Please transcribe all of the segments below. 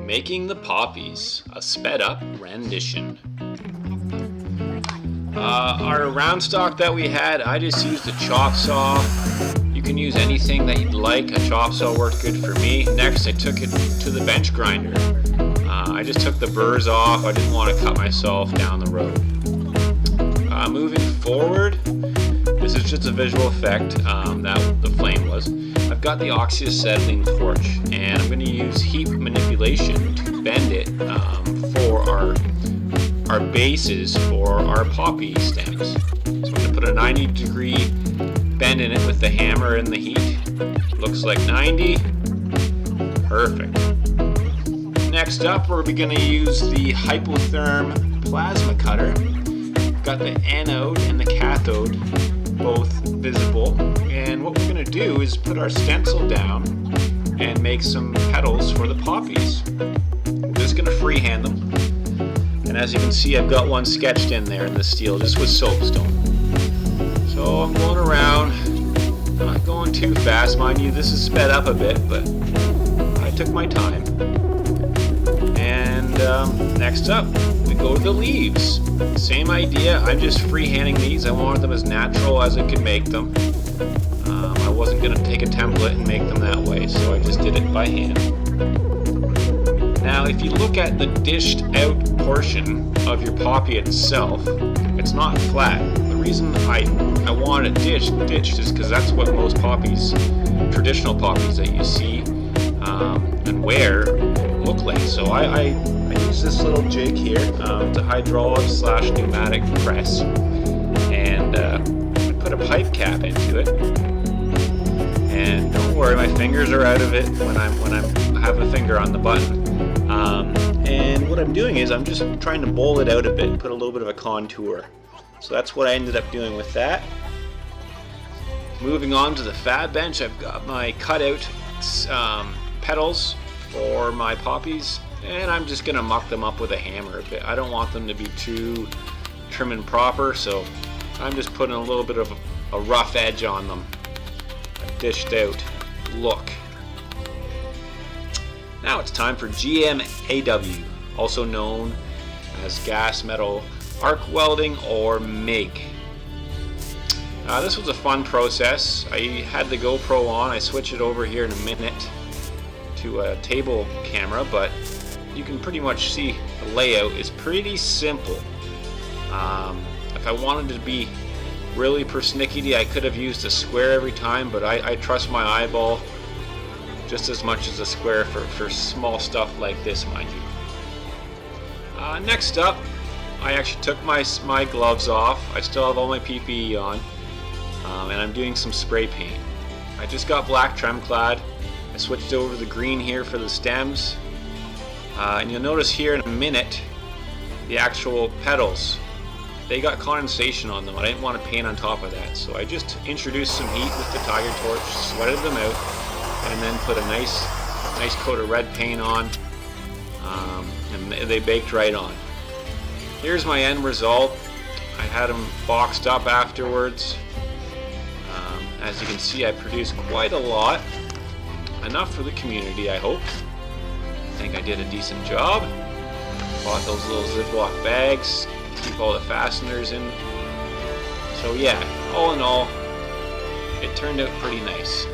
Making the Poppies, a sped up rendition. Our round stock that we had, I just used a chop saw. You can use anything that you'd like. A chop saw worked good for me. Next, I took it to the bench grinder. I just took the burrs off. I didn't want to cut myself down the road. Moving forward, this is just a visual effect that the flame was. I've got the oxyacetylene torch, and I'm going to use heat manipulation to bend it for our bases for our poppy stems. So I'm going to put a 90-degree bend in it with the hammer and the heat. Looks like 90. Perfect. Next up, we're going to use the Hypotherm plasma cutter. Got the anode and the cathode both visible, and what we're going to do is put our stencil down and make some petals for the poppies. We're just going to freehand them, and as you can see, I've got one sketched in there in the steel just with soapstone. So I'm going around, not going too fast, mind you, this is sped up a bit, but I took my time. And next up, we go to the leaves. Same idea, I'm just freehanding these. I wanted them as natural as I could make them. I wasn't going to take a template and make them that way, so I just did it by hand. Now, if you look at the dished out portion of your poppy itself, it's not flat. The reason I want it ditched is because that's what most poppies, traditional poppies that you see and wear, look like. So I use this little jig here. It's a hydraulic / pneumatic press, and I put a pipe cap into it. And don't worry, my fingers are out of it when I have a finger on the button. And what I'm doing is I'm just trying to bowl it out a bit, put a little bit of a contour. So that's what I ended up doing with that. Moving on to the fab bench, I've got my cutout petals for my poppies, and I'm just going to muck them up with a hammer a bit. I don't want them to be too trim and proper, so I'm just putting a little bit of a rough edge on them. A dished out look. Now it's time for GMAW, also known as gas metal arc welding or MIG. This was a fun process. I had the GoPro on. I switch it over here in a minute to a table camera, but you can pretty much see the layout is pretty simple. If I wanted to be really persnickety, I could have used a square every time, but I trust my eyeball just as much as a square for small stuff like this, mind you. Next up, I actually took my gloves off. I still have all my PPE on, and I'm doing some spray paint. I just got black Tremclad. I switched over to the green here for the stems, and you'll notice here in a minute the actual petals, they got condensation on them. I didn't want to paint on top of that, so I just introduced some heat with the Tiger Torch, sweated them out, and then put a nice coat of red paint on, and they baked right on. Here's my end result. I had them boxed up afterwards. As you can see, I produced quite a lot. Enough for the community, I hope. I think I did a decent job. Bought those little Ziploc bags to keep all the fasteners in. So yeah, all in all, it turned out pretty nice.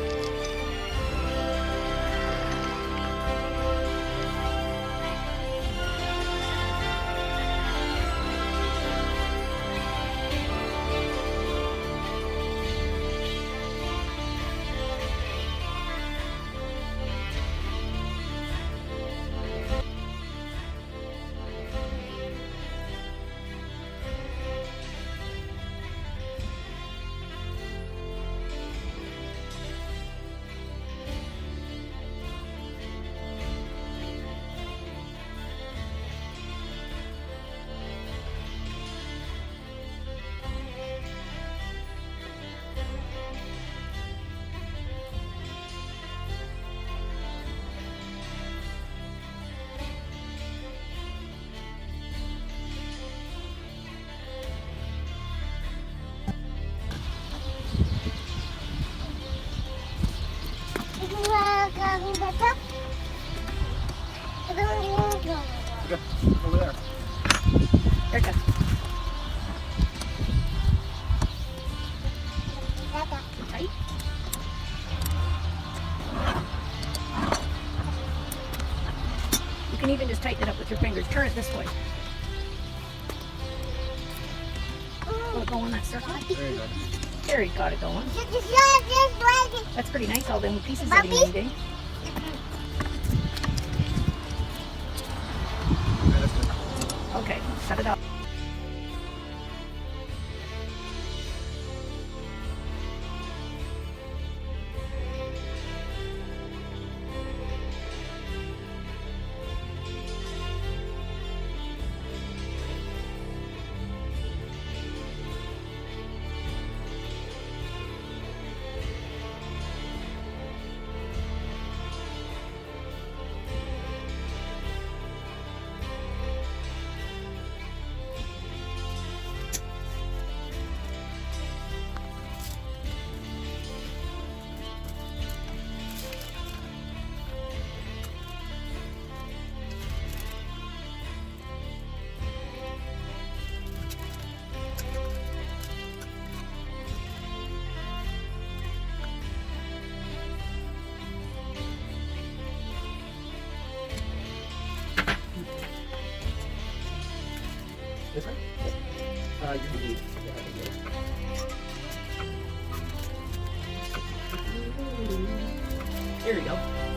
You can even just tighten it up with your fingers. Turn it this way. Will it go on that circle? There you go. There, he's got it going. That's pretty nice, all them pieces that he made, eh? Okay, that's good. Okay, set it up. This way? You can leave. There you go.